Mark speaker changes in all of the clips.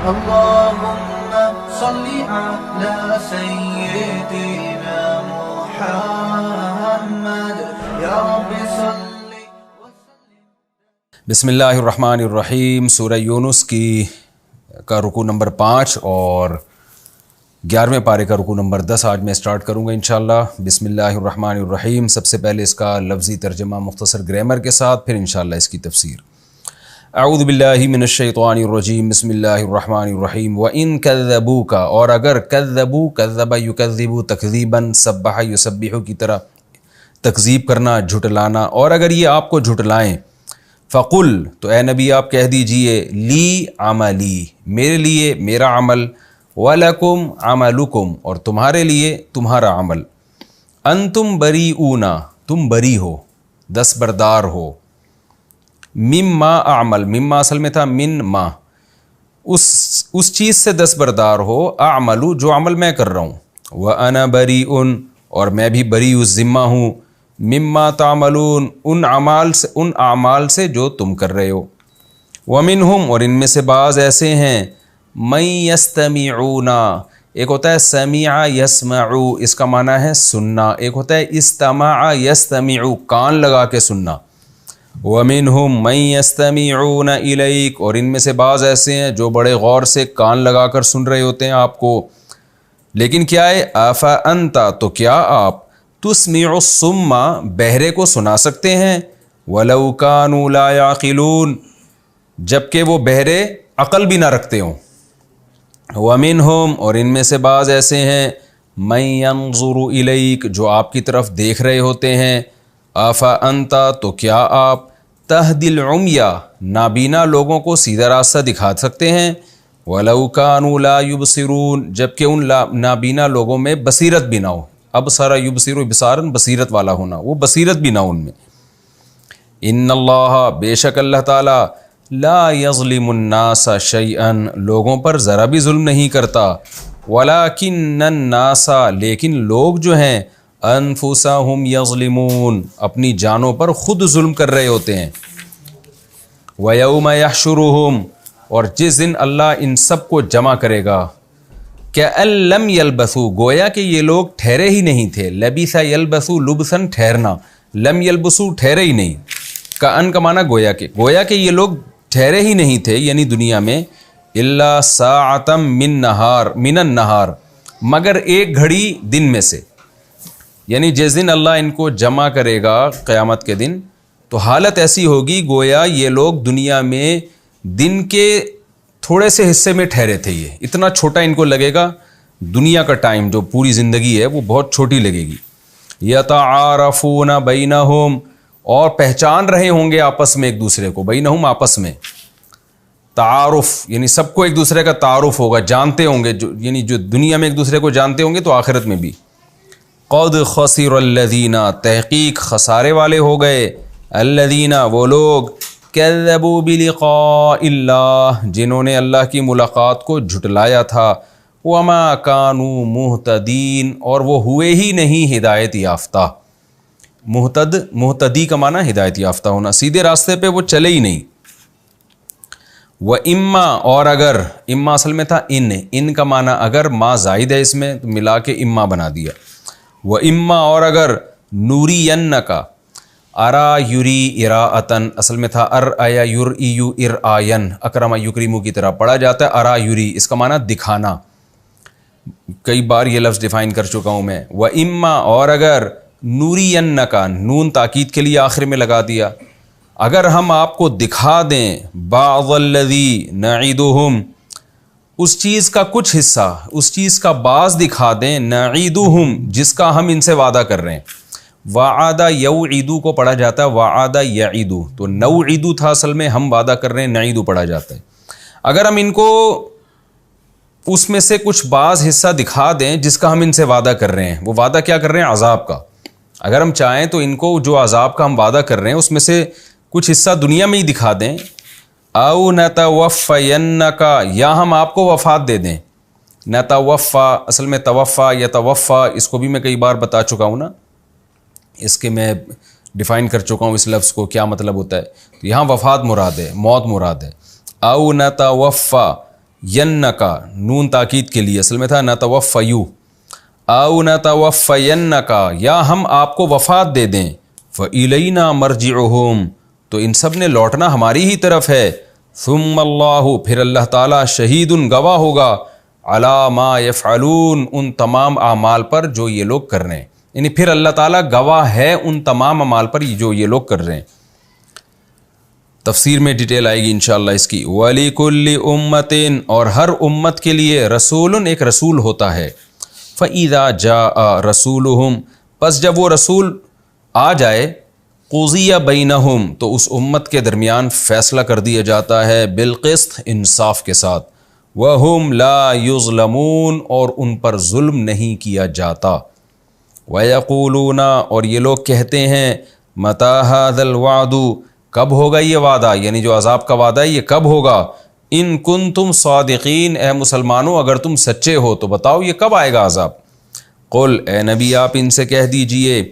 Speaker 1: اللهم صل على سيدنا محمد یا رب صل وسلم.
Speaker 2: بسم اللہ الرحمن الرحیم. سورہ یونس کا رکوع نمبر 5 اور 11ویں پارے کا رکوع نمبر 10 آج میں اسٹارٹ کروں گا انشاءاللہ. بسم اللہ الرحمن الرحیم. سب سے پہلے اس کا لفظی ترجمہ مختصر گرامر کے ساتھ، پھر انشاءاللہ اس کی تفسیر. اعوذ باللہ من الشیطان الرجیم. بسم اللہ الرحمن الرحیم. وَإِن كَذَّبُوكَ، اور اگر کذبو، کذب یکذب تکذیباً، سبح یسبح کی طرح تکذیب کرنا، جھٹلانا، اور اگر یہ آپ کو جھٹلائیں، فقل، تو اے نبی آپ کہہ دیجئے، لی عملی، میرے لیے میرا عمل، وَلَكُمْ عَمَلُكُمْ، اور تمہارے لیے تمہارا عمل، انتم بریئون، تم بری ہو، دستبردار ہو، مما اعمل، مما اصل میں تھا من ما، اس چیز سے دستبردار ہو، اعملو جو عمل میں کر رہا ہوں، وَأَنَا بَرِيءٌ، اور میں بھی بری اس ذمہ ہوں، مما تعملون، ان اعمال سے جو تم کر رہے ہو. وَمِنْهُمْ، اور ان میں سے بعض ایسے ہیں، مَن يَسْتَمِعُونَ، ایک ہوتا ہے سمع یسمعو، اس کا معنی ہے سننا، ایک ہوتا ہے استماع یستمعو، کان لگا کے سننا. وَمِنْهُمْ مَن يَسْتَمِعُونَ إِلَيْكَ، اور ان میں سے بعض ایسے ہیں جو بڑے غور سے کان لگا کر سن رہے ہوتے ہیں آپ کو، لیکن کیا ہے، أَفَأَنْتَ، تو کیا آپ، تُسْمِعُ الصُّمَّ، بہرے کو سنا سکتے ہیں، وَلَوْ كَانُوا لَا يَعْقِلُونَ، جبکہ وہ بہرے عقل بھی نہ رکھتے ہوں. وَمِنْهُمْ، اور ان میں سے بعض ایسے ہیں، مَن يَنظُرُ إِلَيْكَ، جو آپ کی طرف دیکھ رہے ہوتے ہیں، أَفَأَنْتَ، تو کیا آپ، تَهْدِي الْعُمْيَ، نابینا لوگوں کو سیدھا راستہ دکھا سکتے ہیں، وَلَوْ كَانُوا لَا يُبْصِرُونَ، جبکہ ان نابینا لوگوں میں بصیرت بھی نہ ہو. ابصر یبصر بصارا، بصیرت والا ہونا، وہ بصیرت بھی نہ ان میں. ان اللہ، بے شک اللہ تعالی، لا یظلم الناس شیئا، لوگوں پر ذرا بھی ظلم نہیں کرتا، ولکن الناس، لیکن لوگ جو ہیں، انفسہم یظلمون، اپنی جانوں پر خود ظلم کر رہے ہوتے ہیں. ویوم یحشرہم، اور جس دن اللہ ان سب کو جمع کرے گا، کأن لم یلبثوا، گویا کہ یہ لوگ ٹھہرے ہی نہیں تھے، لبث یلبث لبثاً ٹھہرنا، لم یلبثوا ٹھہرے ہی نہیں، کأن کا معنی گویا کہ یہ لوگ ٹھہرے ہی نہیں تھے یعنی دنیا میں، الا ساعۃ من النہار، مگر ایک گھڑی دن میں سے، یعنی جس دن اللہ ان کو جمع کرے گا قیامت کے دن، تو حالت ایسی ہوگی گویا یہ لوگ دنیا میں دن کے تھوڑے سے حصے میں ٹھہرے تھے. یہ اتنا چھوٹا ان کو لگے گا، دنیا کا ٹائم جو پوری زندگی ہے وہ بہت چھوٹی لگے گی. یتعارفون بینہم، اور پہچان رہے ہوں گے آپس میں ایک دوسرے کو، بینہم آپس میں، تعارف یعنی سب کو ایک دوسرے کا تعارف ہوگا، جانتے ہوں گے، یعنی جو دنیا میں ایک دوسرے کو جانتے ہوں گے تو آخرت میں بھی. قد خسر الذین، تحقیق خسارے والے ہو گئے، الذین، وہ لوگ، کذبوا بلقاء اللہ، جنہوں نے اللہ کی ملاقات کو جھٹلایا تھا، وما کانوا مہتدین، اور وہ ہوئے ہی نہیں ہدایت یافتہ. مہتدی کا معنی ہدایت یافتہ ہونا، سیدھے راستے پہ وہ چلے ہی نہیں. وَإِمَّا، اور اگر، اما اصل میں تھا ان کا معنی اگر، ما زائد ہے اس میں تو ملا کے اما بنا دیا. وَإِمَّا، اور اگر، نُورِيَنَّكَ، ارا یری اراءتن، اصل میں تھا ارآیا یرئیو ارآین، اکرم یکرمو کی طرح پڑھا جاتا ہے ارا یری، اس کا معنی دکھانا، کئی بار یہ لفظ ڈیفائن کر چکا ہوں میں. وَإِمَّا، اور اگر، نُورِيَنَّكَ، نون تاکید کے لیے آخر میں لگا دیا، اگر ہم آپ کو دکھا دیں، بعض الذی نعیدہم، اس چیز کا کچھ حصہ، اس چیز کا بعض دکھا دیں، نعیدہم، جس کا ہم ان سے وعدہ کر رہے ہیں. وعدہ یوعدو کو پڑھا جاتا ہے وعدہ یعیدو، تو نوعدو تھا اصل میں، ہم وعدہ کر رہے ہیں، نعیدو پڑھا جاتا ہے. اگر ہم ان کو اس میں سے کچھ بعض حصہ دکھا دیں جس کا ہم ان سے وعدہ کر رہے ہیں، وہ وعدہ کیا کر رہے ہیں، عذاب کا. اگر ہم چاہیں تو ان کو جو عذاب کا ہم وعدہ کر رہے ہیں اس میں سے کچھ حصہ دنیا میں ہی دکھا دیں، او نتوفینک، یا ہم آپ کو وفات دے دیں. نتوفا اصل میں توفا یا توفا، اس کو بھی میں کئی بار بتا چکا ہوں نا، اس کے میں ڈیفائن کر چکا ہوں اس لفظ کو کیا مطلب ہوتا ہے. یہاں وفات مراد ہے، موت مراد ہے. او نتوفا، ینکا نون تاکید کے لیے، اصل میں تھا نتوفیو، او نتوفینکا یا ہم آپ کو وفات دے دیں، فإلینا مرجعہم تو ان سب نے لوٹنا ہماری ہی طرف ہے، ثم اللہ پھر اللہ تعالیٰ شہید گواہ ہوگا علی ما یفعلون ان تمام اعمال پر جو یہ لوگ کر رہے ہیں، یعنی پھر اللہ تعالیٰ گواہ ہے ان تمام اعمال پر جو یہ لوگ کر رہے ہیں۔ تفسیر میں ڈیٹیل آئے گی انشاءاللہ اس کی۔ وَلِكُلِّ أُمَّةٍ اور ہر امت کے لیے رسول ایک رسول ہوتا ہے، فَإِذَا جَاءَ رَسُولُهُمْ پس جب وہ رسول آ جائے، قُضِيَ بَيْنَهُمْ تو اس امت کے درمیان فیصلہ کر دیا جاتا ہے بالقسط انصاف کے ساتھ، وَهُمْ لَا يُظْلَمُونَ اور ان پر ظلم نہیں کیا جاتا، وَيَقُولُونَ اور یہ لوگ کہتے ہیں مَتَى هَذَا الْوَعْدُ کب ہوگا یہ وعدہ، یعنی جو عذاب کا وعدہ ہے یہ کب ہوگا، ان کنتم صادقین اے مسلمانوں اگر تم سچے ہو تو بتاؤ یہ کب آئے گا عذاب۔ قل اے نبی آپ ان سے کہہ دیجئے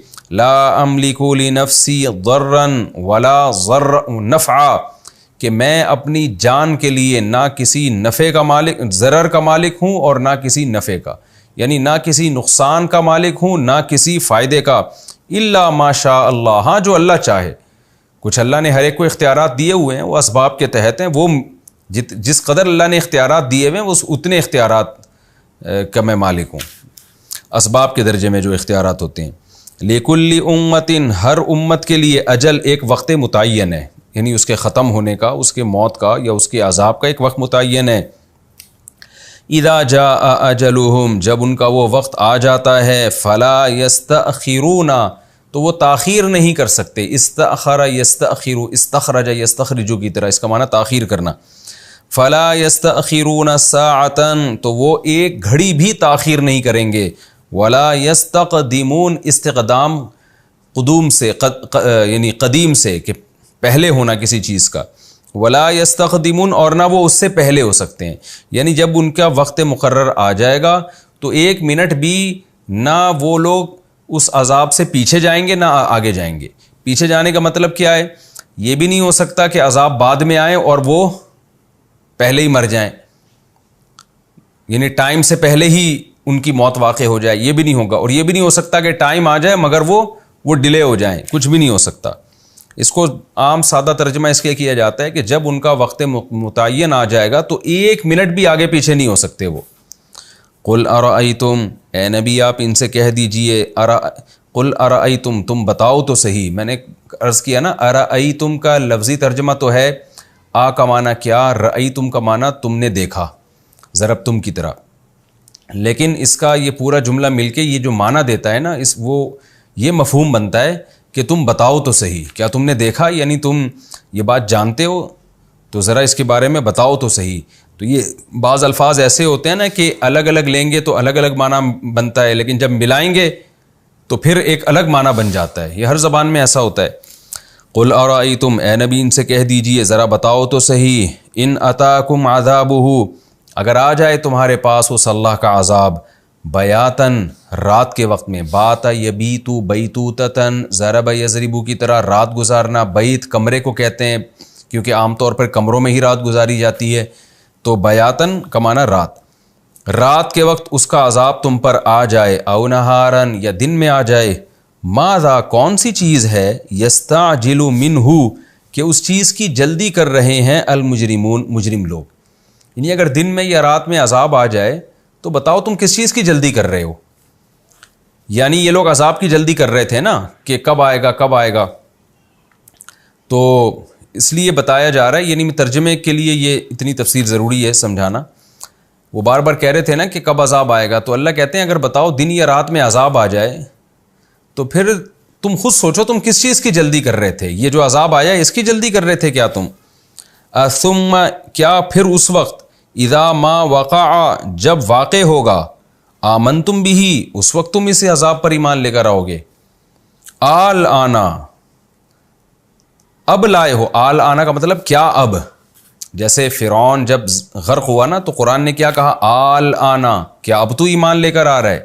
Speaker 2: لا املک لنفسی ضرا ولا نفعا کہ میں اپنی جان کے لیے نہ کسی نفع کا مالک، ضرر کا مالک ہوں اور نہ کسی نفع کا، یعنی نہ کسی نقصان کا مالک ہوں نہ کسی فائدے کا، الا ما شاء اللہ ہاں جو اللہ چاہے۔ کچھ اللہ نے ہر ایک کو اختیارات دیے ہوئے ہیں، وہ اسباب کے تحت ہیں، وہ جس قدر اللہ نے اختیارات دیے ہوئے ہیں وہ اتنے اختیارات کا میں مالک ہوں، اسباب کے درجے میں جو اختیارات ہوتے ہیں۔ لِكُلِّ أُمَّةٍ ہر امت کے لیے اجل ایک وقت متعین ہے، یعنی اس کے ختم ہونے کا، اس کے موت کا یا اس کے عذاب کا ایک وقت متعین ہے۔ اذا جاء اجلهم جب ان کا وہ وقت آ جاتا ہے، فلا يستأخرون تو وہ تاخیر نہیں کر سکتے، استأخر یستأخر استخرج یستخرج کی طرح اس کا معنی تاخیر کرنا، فلا يستأخرون ساعة تو وہ ایک گھڑی بھی تاخیر نہیں کریں گے، ولا يستقدمون استقدام قدوم سے یعنی قدیم سے کہ پہلے ہونا کسی چیز کا، ولا يستقدمون اور نہ وہ اس سے پہلے ہو سکتے ہیں، یعنی جب ان کا وقت مقرر آ جائے گا تو ایک منٹ بھی نہ وہ لوگ اس عذاب سے پیچھے جائیں گے نہ آگے جائیں گے۔ پیچھے جانے کا مطلب کیا ہے؟ یہ بھی نہیں ہو سکتا کہ عذاب بعد میں آئے اور وہ پہلے ہی مر جائیں، یعنی ٹائم سے پہلے ہی ان کی موت واقع ہو جائے، یہ بھی نہیں ہوگا، اور یہ بھی نہیں ہو سکتا کہ ٹائم آ جائے مگر وہ ڈیلے ہو جائیں، کچھ بھی نہیں ہو سکتا۔ اس کو عام سادہ ترجمہ اس کے کیا جاتا ہے کہ جب ان کا وقت متعین آ جائے گا تو ایک منٹ بھی آگے پیچھے نہیں ہو سکتے وہ۔ قل ارأیتم اے نبی آپ ان سے کہہ دیجئے قل ارأیتم تم بتاؤ تو صحیح، میں نے عرض کیا نا ارأیتم کا لفظی ترجمہ تو ہے آ کا معنی کیا، رأیتم کا معنی تم نے دیکھا، ضربتم کی طرح، لیکن اس کا یہ پورا جملہ مل کے یہ جو معنی دیتا ہے نا یہ مفہوم بنتا ہے کہ تم بتاؤ تو صحیح، کیا تم نے دیکھا، یعنی تم یہ بات جانتے ہو تو ذرا اس کے بارے میں بتاؤ تو صحیح۔ تو یہ بعض الفاظ ایسے ہوتے ہیں نا کہ الگ الگ لیں گے تو الگ الگ معنی بنتا ہے، لیکن جب ملائیں گے تو پھر ایک الگ معنی بن جاتا ہے، یہ ہر زبان میں ایسا ہوتا ہے۔ قل ارأیتم اے نبی ان سے کہہ دیجئے ذرا بتاؤ تو صحیح، ان اتاکم عذابہ اگر آ جائے تمہارے پاس اس اللہ کا عذاب، بیاتن رات کے وقت میں، بات یبیتو بیتوتتن ضرب یضربو کی طرح رات گزارنا، بیت کمرے کو کہتے ہیں کیونکہ عام طور پر کمروں میں ہی رات گزاری جاتی ہے، تو بیاتن کا معنی رات کے وقت اس کا عذاب تم پر آ جائے، او نہارن یا دن میں آ جائے، ماذا کون سی چیز ہے، یستعجل منہ کہ اس چیز کی جلدی کر رہے ہیں المجرمون مجرم لوگ، یعنی اگر دن میں یا رات میں عذاب آ جائے تو بتاؤ تم کس چیز کی جلدی کر رہے ہو، یعنی یہ لوگ عذاب کی جلدی کر رہے تھے نا کہ کب آئے گا کب آئے گا، تو اس لیے بتایا جا رہا ہے، یعنی ترجمے کے لیے یہ اتنی تفسیر ضروری ہے سمجھانا۔ وہ بار بار کہہ رہے تھے نا کہ کب عذاب آئے گا، تو اللہ کہتے ہیں اگر بتاؤ دن یا رات میں عذاب آ جائے تو پھر تم خود سوچو تم کس چیز کی جلدی کر رہے تھے، یہ جو عذاب آیا اس کی جلدی کر رہے تھے کیا تم؟ ثم کیا پھر اس وقت، اذا ما وقع جب واقع ہوگا، آمنتم بھی اس وقت تم اس عذاب پر ایمان لے کر آؤ گے، آل آنا اب لائے ہو، آل آنا کا مطلب کیا اب، جیسے فرعون جب غرق ہوا نا تو قرآن نے کیا کہا، آل آنا کیا اب تو ایمان لے کر آ رہا ہے،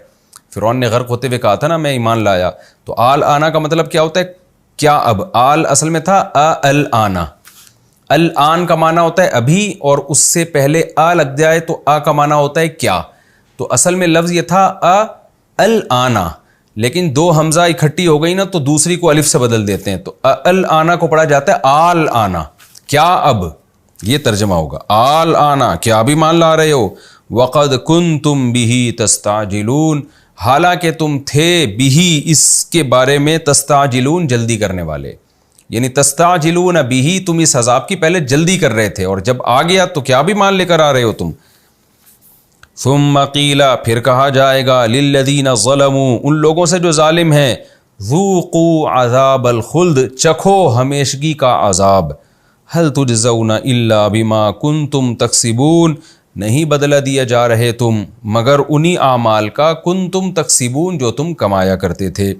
Speaker 2: فرعون نے غرق ہوتے ہوئے کہا تھا نا میں ایمان لایا، تو آل آنا کا مطلب کیا ہوتا ہے، کیا اب، آل اصل میں تھا ال آنا، الآن کا معنی ہوتا ہے ابھی، اور اس سے پہلے آ لگ جائے تو آ کا معنی ہوتا ہے کیا. تو اصل میں لفظ یہ تھا الانا، لیکن دو حمزہ اکٹھی ہو گئی نا تو دوسری کو الف سے بدل دیتے ہیں، تو الانا کو پڑھا جاتا ہے آل آنا، کیا اب. یہ ترجمہ ہوگا آل آنا، کیا ابھی مان لا رہے ہو. وقد کنتم بہ تستعجلون، حالانکہ تم تھے بہ اس کے بارے میں تستعجلون جلدی کرنے والے، یعنی تستعجلون بہ تم اس عذاب کی پہلے جلدی کر رہے تھے، اور جب آ گیا تو کیا بھی مان لے کر آ رہے ہو تم. ثم قیل، پھر کہا جائے گا للذین ظلموا، ان لوگوں سے جو ظالم ہیں، ذوقوا عذاب الخلد، چکھو ہمیشگی کا عذاب. هل تجزون الا بما کنتم تکسبون، نہیں بدلہ دیا جا رہے تم مگر انہی اعمال کا کنتم تکسبون جو تم کمایا کرتے تھے.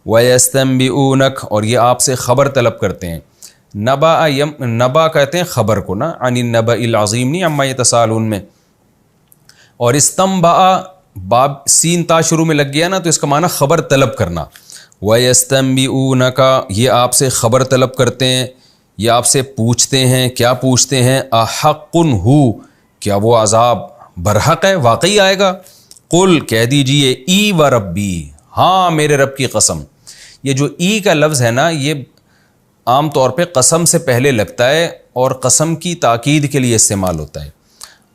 Speaker 2: وَيَسْتَنْبِئُونَكَ، اور یہ آپ سے خبر طلب کرتے ہیں. نبا کہتے ہیں خبر کو نا، عن النبأ العظیم نہیں عما یتساءلون میں. اور استنبأ باب سین تا شروع میں لگ گیا نا تو اس کا معنی خبر طلب کرنا. وَيَسْتَنْبِئُونَكَ، یہ آپ سے خبر طلب کرتے ہیں، یہ آپ سے پوچھتے ہیں. کیا پوچھتے ہیں؟ احق ہو، کیا وہ عذاب برحق ہے، واقعی آئے گا؟ قل، کہہ دیجئے ای و ربی، ہاں میرے رب کی قسم. یہ جو ای کا لفظ ہے نا یہ عام طور پہ قسم سے پہلے لگتا ہے اور قسم کی تاکید کے لیے استعمال ہوتا ہے.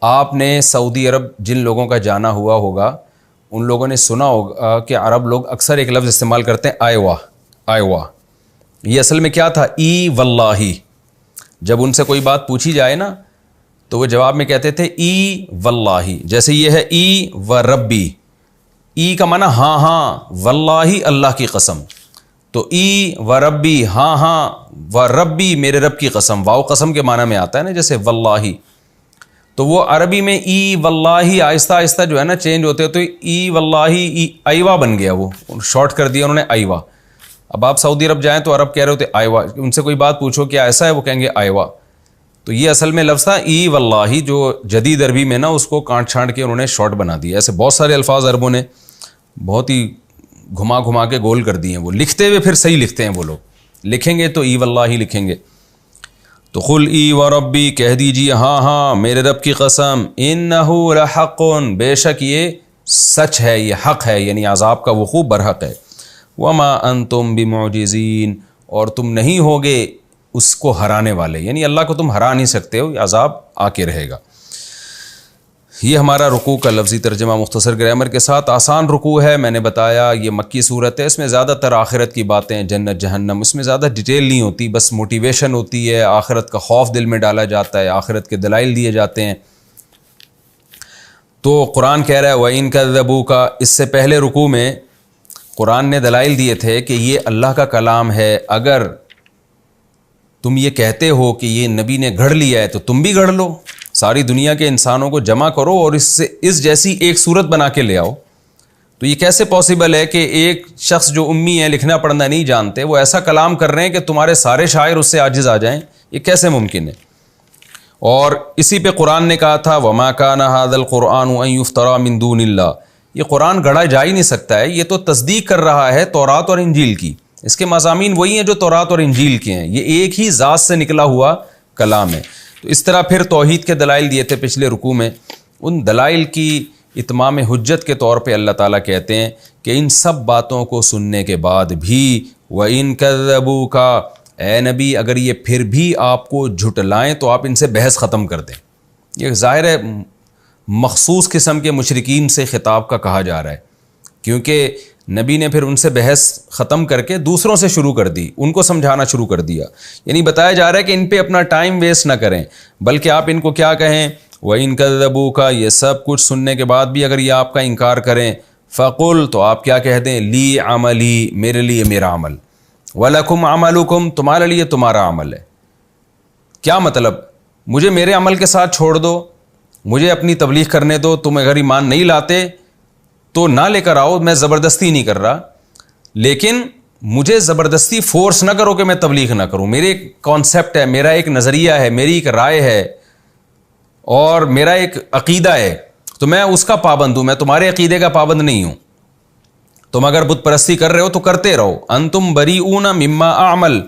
Speaker 2: آپ نے سعودی عرب جن لوگوں کا جانا ہوا ہوگا ان لوگوں نے سنا ہوگا کہ عرب لوگ اکثر ایک لفظ استعمال کرتے ہیں آئیوا. آئیوا یہ اصل میں کیا تھا؟ ای واللہ. جب ان سے کوئی بات پوچھی جائے نا تو وہ جواب میں کہتے تھے ای واللہ. جیسے یہ ہے ای و ربی، ای کا معنی ہاں ہاں، واللہ اللہ کی قسم. تو ای و ربی، ہاں ہاں، و ربی میرے رب کی قسم. واو قسم کے معنی میں آتا ہے نا جیسے واللہ. تو وہ عربی میں ای واللہ آہستہ آہستہ جو ہے نا چینج ہوتے ہوتے ای واللہ ای ایوا بن گیا. وہ شارٹ کر دیا انہوں نے ایوا. اب آپ سعودی عرب جائیں تو عرب کہہ رہے ہوتے ایوا، ان سے کوئی بات پوچھو کیا ایسا ہے، وہ کہیں گے ایوا. تو یہ اصل میں لفظ تھا ای واللہ، جو جدید عربی میں نا اس کو کانٹ چھانٹ کے انہوں نے شارٹ بنا دیا. ایسے بہت سارے الفاظ عربوں نے بہت ہی گھما گھما کے گول کر دیے ہیں. وہ لکھتے ہوئے پھر صحیح لکھتے ہیں، وہ لوگ لکھیں گے تو ای واللہ ہی لکھیں گے. تو قل ای و ربی، کہہ دیجیے ہاں ہاں میرے رب کی قسم، انہ لحق، بے شک یہ سچ ہے، یہ حق ہے، یعنی عذاب کا وقوع برحق ہے. وما انتم بمعجزین، اور تم نہیں ہوگے اس کو ہرانے والے، یعنی اللہ کو تم ہرا نہیں سکتے ہو، یہ عذاب آ کے رہے گا. یہ ہمارا رکوع کا لفظی ترجمہ مختصر گرامر کے ساتھ. آسان رکوع ہے، میں نے بتایا یہ مکی صورت ہے، اس میں زیادہ تر آخرت کی باتیں، جنت جہنم، اس میں زیادہ ڈیٹیل نہیں ہوتی، بس موٹیویشن ہوتی ہے، آخرت کا خوف دل میں ڈالا جاتا ہے، آخرت کے دلائل دیے جاتے ہیں. تو قرآن کہہ رہا ہے وَإِن كَذَّبُوكَ، اس سے پہلے رکوع میں قرآن نے دلائل دیے تھے کہ یہ اللہ کا کلام ہے. اگر تم یہ کہتے ہو کہ یہ نبی نے گھڑ لیا ہے تو تم بھی گھڑ لو، ساری دنیا کے انسانوں کو جمع کرو اور اس جیسی ایک صورت بنا کے لے آؤ. تو یہ کیسے پاسبل ہے کہ ایک شخص جو امی ہے، لکھنا پڑھنا نہیں جانتے، وہ ایسا کلام کر رہے ہیں کہ تمہارے سارے شاعر اس سے عاجز آ جائیں؟ یہ کیسے ممکن ہے؟ اور اسی پہ قرآن نے کہا تھا وَمَا كَانَ هَذَا الْقُرْآنُ أَن يُفْتَرَى مِن دُونِ اللَّهِ، یہ قرآن گھڑا جا ہی نہیں سکتا ہے، یہ تو تصدیق کر رہا ہے تورات اور انجیل کی. اس کے مضامین وہی ہیں جو تورات اور انجیل کے ہیں، یہ ایک ہی ذات سے نکلا ہوا کلام ہے. تو اس طرح پھر توحید کے دلائل دیے تھے پچھلے رکوع میں. ان دلائل کی اتمام حجت کے طور پہ اللہ تعالیٰ کہتے ہیں کہ ان سب باتوں کو سننے کے بعد بھی وَإِن كَذَّبُوكَ، اے نبی اگر یہ پھر بھی آپ کو جھٹلائیں تو آپ ان سے بحث ختم کر دیں. یہ ظاہر ہے مخصوص قسم کے مشرکین سے خطاب کا کہا جا رہا ہے، کیونکہ نبی نے پھر ان سے بحث ختم کر کے دوسروں سے شروع کر دی، ان کو سمجھانا شروع کر دیا. یعنی بتایا جا رہا ہے کہ ان پہ اپنا ٹائم ویسٹ نہ کریں، بلکہ آپ ان کو کیا کہیں وَإِن كَذَّبُوكَ، یہ سب کچھ سننے کے بعد بھی اگر یہ آپ کا انکار کریں فَقُلْ، تو آپ کیا کہہ دیں لی عملی، میرے لیے میرا عمل، وَلَكُمْ عَمَلُكُمْ، تمہارے لیے تمہارا عمل ہے. کیا مطلب؟ مجھے میرے عمل کے ساتھ چھوڑ دو، مجھے اپنی تبلیغ کرنے دو، تم اگر ایمان نہیں لاتے تو نہ لے کر آؤ، میں زبردستی نہیں کر رہا، لیکن مجھے زبردستی فورس نہ کرو کہ میں تبلیغ نہ کروں. میرے ایک کانسیپٹ ہے، میرا ایک نظریہ ہے، میری ایک رائے ہے اور میرا ایک عقیدہ ہے، تو میں اس کا پابند ہوں، میں تمہارے عقیدے کا پابند نہیں ہوں. تم اگر بت پرستی کر رہے ہو تو کرتے رہو. انتم بریئون مما اعمل،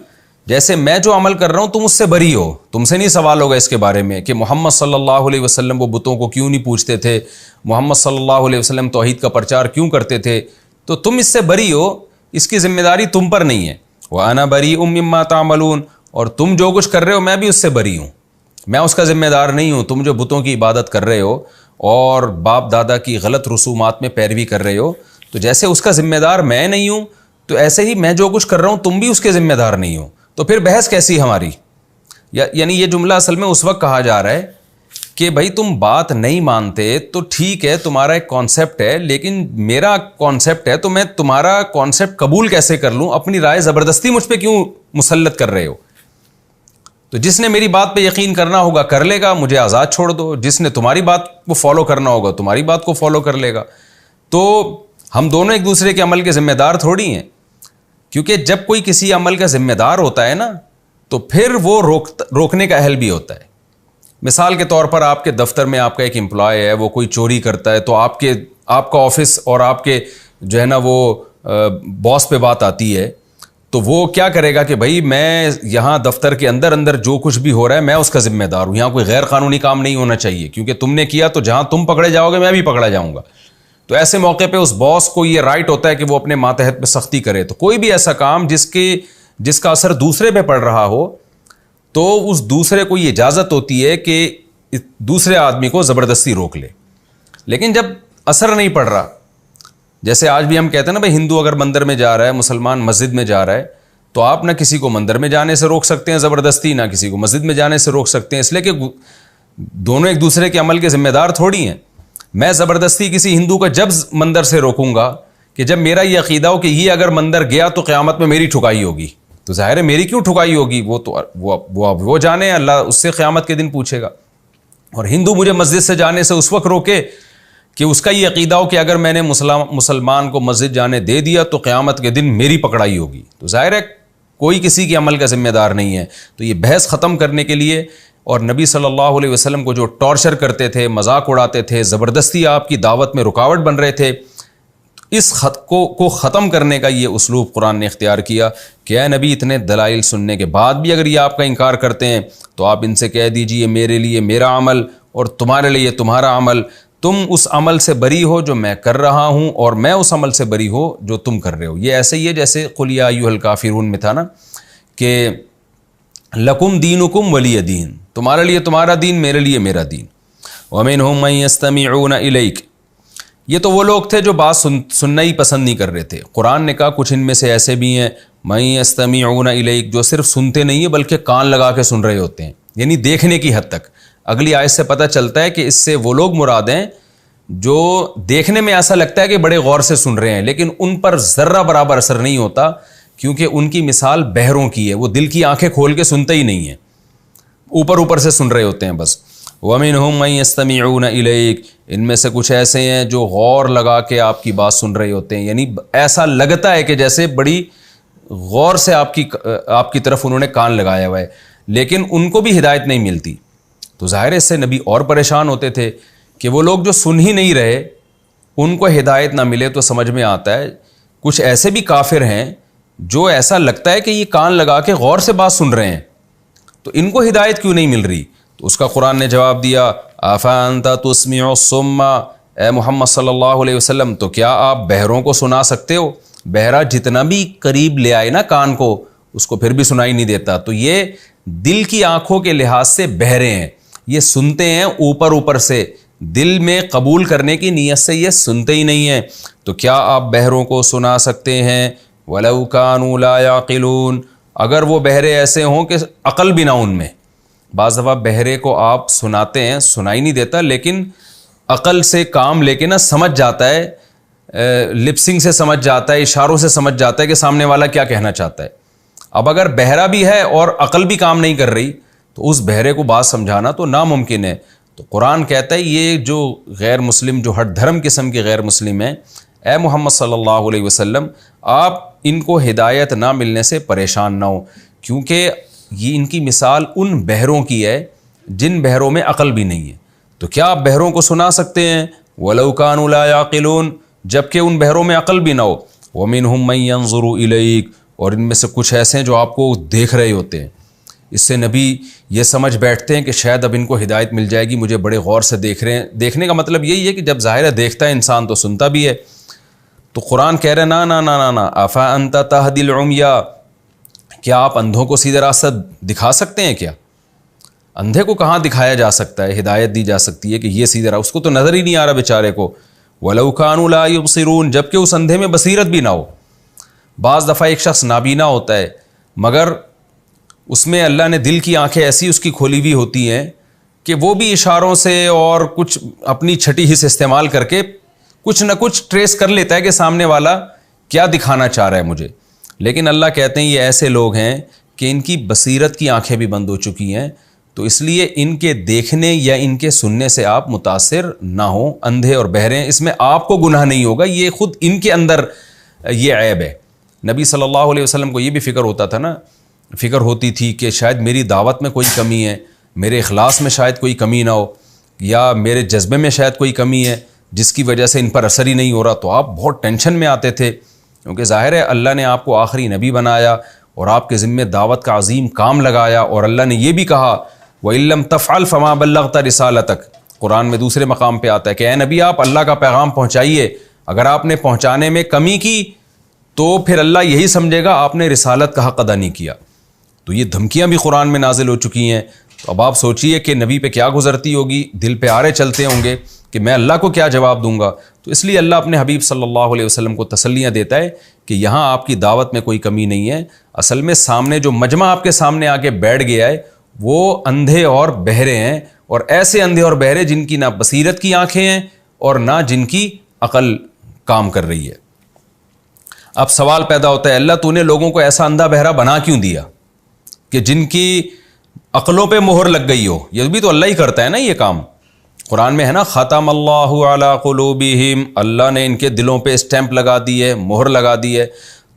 Speaker 2: جیسے میں جو عمل کر رہا ہوں تم اس سے بری ہو, تم سے نہیں سوال ہوگا اس کے بارے میں کہ محمد صلی اللہ علیہ وسلم وہ بتوں کو کیوں نہیں پوچھتے تھے, محمد صلی اللہ علیہ وسلم توحید کا پرچار کیوں کرتے تھے, تو تم اس سے بری ہو, اس کی ذمہ داری تم پر نہیں ہے. وَأَنَا بَرِيءٌ مِّمَّا تَعْمَلُونَ, اور تم جو کچھ کر رہے ہو میں بھی اس سے بری ہوں, میں اس کا ذمہ دار نہیں ہوں. تم جو بتوں کی عبادت کر رہے ہو اور باپ دادا کی غلط رسومات میں پیروی کر رہے ہو, تو جیسے اس کا ذمہ دار میں نہیں ہوں تو ایسے ہی میں جو کچھ کر رہا ہوں تم بھی اس کے ذمہ دار نہیں ہو. تو پھر بحث کیسی ہماری؟ یعنی یہ جملہ اصل میں اس وقت کہا جا رہا ہے کہ بھائی تم بات نہیں مانتے تو ٹھیک ہے, تمہارا ایک کانسیپٹ ہے, لیکن میرا کانسیپٹ ہے تو میں تمہارا کانسیپٹ قبول کیسے کر لوں؟ اپنی رائے زبردستی مجھ پہ کیوں مسلط کر رہے ہو؟ تو جس نے میری بات پہ یقین کرنا ہوگا کر لے گا, مجھے آزاد چھوڑ دو. جس نے تمہاری بات کو فالو کرنا ہوگا تمہاری بات کو فالو کر لے گا. تو ہم دونوں ایک دوسرے کے عمل کے ذمہ دار تھوڑی ہیں, کیونکہ جب کوئی کسی عمل کا ذمہ دار ہوتا ہے نا تو پھر وہ روکنے کا اہل بھی ہوتا ہے. مثال کے طور پر آپ کے دفتر میں آپ کا ایک امپلائی ہے, وہ کوئی چوری کرتا ہے, تو آپ کا آفس اور آپ کے جو ہے نا وہ باس پہ بات آتی ہے, تو وہ کیا کرے گا کہ بھائی میں یہاں دفتر کے اندر جو کچھ بھی ہو رہا ہے میں اس کا ذمہ دار ہوں, یہاں کوئی غیر قانونی کام نہیں ہونا چاہیے, کیونکہ تم نے کیا تو جہاں تم پکڑے جاؤ گے میں بھی پکڑا جاؤں گا. تو ایسے موقع پہ اس باس کو یہ رائٹ ہوتا ہے کہ وہ اپنے ماتحت پہ سختی کرے. تو کوئی بھی ایسا کام جس کا اثر دوسرے پہ پڑ رہا ہو تو اس دوسرے کو یہ اجازت ہوتی ہے کہ دوسرے آدمی کو زبردستی روک لے. لیکن جب اثر نہیں پڑ رہا, جیسے آج بھی ہم کہتے ہیں نا بھائی ہندو اگر مندر میں جا رہا ہے, مسلمان مسجد میں جا رہا ہے, تو آپ نہ کسی کو مندر میں جانے سے روک سکتے ہیں زبردستی, نہ کسی کو مسجد میں جانے سے روک سکتے ہیں, اس لیے کہ دونوں ایک دوسرے کے عمل کے ذمہ دار تھوڑی ہیں. میں زبردستی کسی ہندو کا جب مندر سے روکوں گا کہ جب میرا یہ عقیدہ ہو کہ یہ اگر مندر گیا تو قیامت میں میری ٹھکائی ہوگی, تو ظاہر ہے میری کیوں ٹھکائی ہوگی, وہ جانے, اللہ اس سے قیامت کے دن پوچھے گا. اور ہندو مجھے مسجد سے جانے سے اس وقت روکے کہ اس کا یہ عقیدہ ہو کہ اگر میں نے مسلمان کو مسجد جانے دے دیا تو قیامت کے دن میری پکڑائی ہوگی, تو ظاہر ہے کوئی کسی کے عمل کا ذمہ دار نہیں ہے. تو یہ بحث ختم کرنے کے لیے اور نبی صلی اللہ علیہ وسلم کو جو ٹارچر کرتے تھے, مذاق اڑاتے تھے, زبردستی آپ کی دعوت میں رکاوٹ بن رہے تھے, اس خط کو ختم کرنے کا یہ اسلوب قرآن نے اختیار کیا کہ اے نبی اتنے دلائل سننے کے بعد بھی اگر یہ آپ کا انکار کرتے ہیں تو آپ ان سے کہہ دیجئے میرے لیے میرا عمل اور تمہارے لیے تمہارا عمل, تم اس عمل سے بری ہو جو میں کر رہا ہوں اور میں اس عمل سے بری ہو جو تم کر رہے ہو. یہ ایسے ہی ہے جیسے قل یا ایھا الکافرون میں تھا نا کہ لکم دینکم ولی دین, تمہارے لیے تمہارا دین میرے لیے میرا دین. ومنہم من یستمعون الیک, یہ تو وہ لوگ تھے جو بات سننا ہی پسند نہیں کر رہے تھے. قرآن نے کہا کچھ ان میں سے ایسے بھی ہیں من یستمعون الیک, جو صرف سنتے نہیں ہیں بلکہ کان لگا کے سن رہے ہوتے ہیں, یعنی دیکھنے کی حد تک. اگلی آیت سے پتہ چلتا ہے کہ اس سے وہ لوگ مراد ہیں جو دیکھنے میں ایسا لگتا ہے کہ بڑے غور سے سن رہے ہیں, لیکن ان پر ذرہ برابر اثر نہیں ہوتا, کیونکہ ان کی مثال بہروں کی ہے, وہ دل کی آنکھیں کھول کے سنتے ہی نہیں ہیں, اوپر سے سن رہے ہوتے ہیں بس. وَمِنْهُمْ مَنْ يَسْتَمِعُونَ إِلَيْكَ, ان میں سے کچھ ایسے ہیں جو غور لگا کے آپ کی بات سن رہے ہوتے ہیں, یعنی ایسا لگتا ہے کہ جیسے بڑی غور سے آپ کی طرف انہوں نے کان لگایا ہوا ہے, لیکن ان کو بھی ہدایت نہیں ملتی. تو ظاہر اس سے نبی اور پریشان ہوتے تھے کہ وہ لوگ جو سن ہی نہیں رہے ان کو ہدایت نہ ملے. تو سمجھ میں آتا ہے کچھ ایسے بھی کافر ہیں جو ایسا لگتا ہے کہ یہ کان لگا کے غور سے بات سن رہے ہیں, تو ان کو ہدایت کیوں نہیں مل رہی؟ تو اس کا قرآن نے جواب دیا افانت تسمع الصم, اے محمد صلی اللہ علیہ وسلم تو کیا آپ بہروں کو سنا سکتے ہو؟ بہرا جتنا بھی قریب لے آئے نا کان کو, اس کو پھر بھی سنائی نہیں دیتا. تو یہ دل کی آنکھوں کے لحاظ سے بہرے ہیں, یہ سنتے ہیں اوپر سے, دل میں قبول کرنے کی نیت سے یہ سنتے ہی نہیں ہیں. تو کیا آپ بہروں کو سنا سکتے ہیں؟ وَلَوْ كَانُوا لَا يَعْقِلُونَ, اگر وہ بہرے ایسے ہوں کہ عقل بھی نہ ان میں. بعض دفعہ بہرے کو آپ سناتے ہیں, سنائی نہیں دیتا, لیکن عقل سے کام لے کے نا سمجھ جاتا ہے, لپسنگ سے سمجھ جاتا ہے, اشاروں سے سمجھ جاتا ہے کہ سامنے والا کیا کہنا چاہتا ہے. اب اگر بہرا بھی ہے اور عقل بھی کام نہیں کر رہی تو اس بہرے کو بات سمجھانا تو ناممکن ہے. تو قرآن کہتا ہے یہ جو غیر مسلم, جو ہٹ دھرم قسم کے غیر مسلم ہیں, اے محمد صلی اللہ علیہ وسلم آپ ان کو ہدایت نہ ملنے سے پریشان نہ ہو, کیونکہ یہ ان کی مثال ان بہروں کی ہے جن بہروں میں عقل بھی نہیں ہے. تو کیا آپ بہروں کو سنا سکتے ہیں؟ وَلَوْ كَانُوا لَا يَعْقِلُونَ, جبکہ ان بہروں میں عقل بھی نہ ہو. وَمِنْهُمْ مَنْ يَنظُرُ إِلَيْكَ, اور ان میں سے کچھ ایسے ہیں جو آپ کو دیکھ رہے ہوتے ہیں۔ اس سے نبی یہ سمجھ بیٹھتے ہیں کہ شاید اب ان کو ہدایت مل جائے گی، مجھے بڑے غور سے دیکھ رہے ہیں۔ دیکھنے کا مطلب یہی ہے کہ جب ظاہر ہے دیکھتا ہے انسان تو سنتا بھی ہے۔ تو قرآن کہہ رہے نا نا نا نا نا افا انت تہدی العمی، کیا آپ اندھوں کو سیدھا راستہ دکھا سکتے ہیں کیا؟ اندھے کو کہاں دکھایا جا سکتا ہے، ہدایت دی جا سکتی ہے کہ یہ سیدھا راستہ، اس کو تو نظر ہی نہیں آ رہا بیچارے کو۔ وَلَوْ كَانُوا لَا يُبْصِرُونَ، جبکہ اس اندھے میں بصیرت بھی نہ ہو۔ بعض دفعہ ایک شخص نابینا ہوتا ہے مگر اس میں اللہ نے دل کی آنکھیں ایسی اس کی کھولی ہوئی ہوتی ہیں کہ وہ بھی اشاروں سے اور کچھ اپنی چھٹی حص استعمال کر کے کچھ نہ کچھ ٹریس کر لیتا ہے کہ سامنے والا کیا دکھانا چاہ رہا ہے مجھے۔ لیکن اللہ کہتے ہیں یہ ایسے لوگ ہیں کہ ان کی بصیرت کی آنکھیں بھی بند ہو چکی ہیں، تو اس لیے ان کے دیکھنے یا ان کے سننے سے آپ متاثر نہ ہوں۔ اندھے اور بہرے ہیں، اس میں آپ کو گناہ نہیں ہوگا، یہ خود ان کے اندر یہ عیب ہے۔ نبی صلی اللہ علیہ وسلم کو یہ بھی فکر ہوتا تھا نا، فکر ہوتی تھی کہ شاید میری دعوت میں کوئی کمی ہے، میرے اخلاص میں شاید کوئی کمی نہ ہو، یا میرے جذبے میں شاید کوئی کمی ہے جس کی وجہ سے ان پر اثر ہی نہیں ہو رہا۔ تو آپ بہت ٹینشن میں آتے تھے، کیونکہ ظاہر ہے اللہ نے آپ کو آخری نبی بنایا اور آپ کے ذمہ دعوت کا عظیم کام لگایا، اور اللہ نے یہ بھی کہا وَإِن لَّمْ تَفْعَلْ فَمَا بَلَّغْتَ رِسَالَتَكَ، قرآن میں دوسرے مقام پہ آتا ہے کہ اے نبی آپ اللہ کا پیغام پہنچائیے، اگر آپ نے پہنچانے میں کمی کی تو پھر اللہ یہی سمجھے گا آپ نے رسالت کا حق ادا نہیں کیا۔ تو یہ دھمکیاں بھی قرآن میں نازل ہو چکی ہیں۔ تو اب آپ سوچئے کہ نبی پہ کیا گزرتی ہوگی، دل پہ آرے چلتے ہوں گے کہ میں اللہ کو کیا جواب دوں گا۔ تو اس لیے اللہ اپنے حبیب صلی اللہ علیہ وسلم کو تسلیاں دیتا ہے کہ یہاں آپ کی دعوت میں کوئی کمی نہیں ہے، اصل میں سامنے جو مجمع آپ کے سامنے آ کے بیٹھ گیا ہے وہ اندھے اور بہرے ہیں، اور ایسے اندھے اور بہرے جن کی نہ بصیرت کی آنکھیں ہیں اور نہ جن کی عقل کام کر رہی ہے۔ اب سوال پیدا ہوتا ہے اللہ تو نے لوگوں کو ایسا اندھا بہرا بنا کیوں دیا کہ جن کی عقلوں پہ مہر لگ گئی ہو؟ یہ بھی تو اللہ ہی کرتا ہے نا یہ کام۔ قرآن میں ہے نا ختم اللہ علی قلوبہم، اللہ نے ان کے دلوں پہ اسٹیمپ لگا دی ہے، مہر لگا دی ہے۔